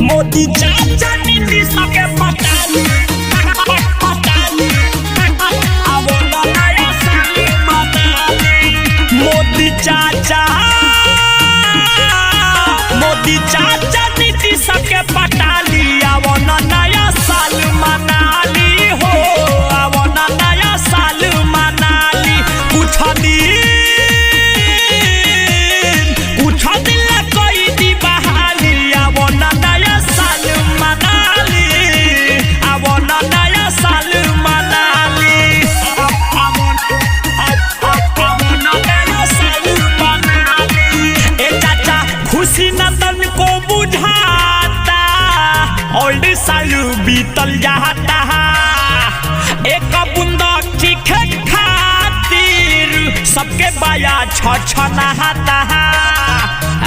मोदी चाचा नीतीश के पटाली आवो नया साल मनाली। मोदी चाचा नीतीश के पटाली आवो नया साल मनाली हो, आवो नया साल मनाली। कुछ दिन कोई दी बहाली आवो नया साल मनाली, आवो नया साल मनाली, आवो नया साल मनाली। ए चाचा खुशी न तन को बुझाता, ओल्ड साल बीतल जाता, एक बूंदा चीखे खातिर सबके बाया छछनाता।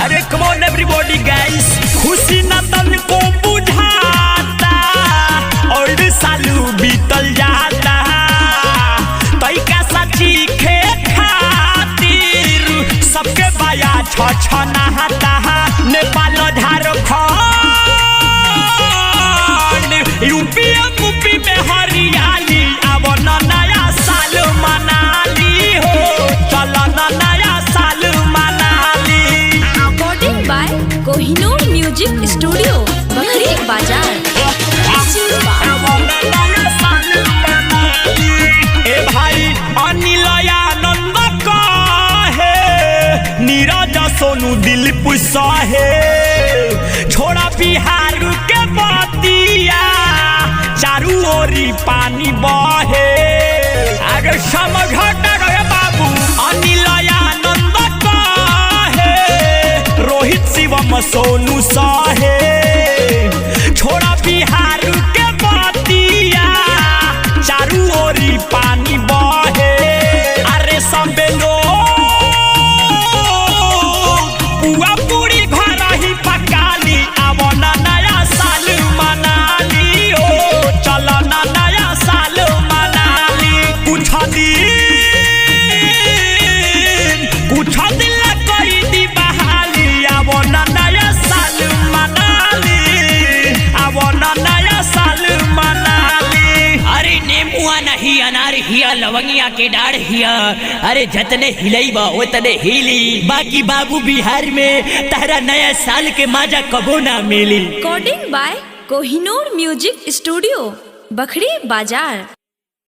अरे कम ऑन एवरीबॉडी गाइस, खुशी न तन को बुझाता, ओल्ड साल बीतल जाता, तैका सा चीखे खातिर सबके बाया छछनाता। नेपाल झारखंड यूपी एमपी में हरियाली आवो नया साल मनाली हो, चलो नया साल मनाली। Recording by Kohinoor music studio Bakhri Bazar. आवो नया साल मनाली। ए भाई अनिल आनंद कहे, नीरज सोनू दिलीप सहे, छोड़ा बिहार के बतिया चारू ओरी पानी बहे। अरे समझट रहे बाबू, अनिल आनंद कहे, रोहित शिवम सोनू सहे, छोड़ा बिहार के बतिया चारू ओरी पानी बहे। अरे सबे पुआ पूरी घर ही पकाली आवो नया साल मनाली हो, चलो नया साल मनाली। कुछ दिन कोई दी बहाली आवो नया साल मनाली, आवो नया साल मनाली। अरे नेमुआ नहीं अनार हिया लवंगिया के डाढ़ हिया, अरे जतने हिलैबा ओतने हिली। बाकी बाबू बिहार में तारा नया साल के मजा कबो ना मिली। Recording by Kohinoor music studio Bakhri बाजार।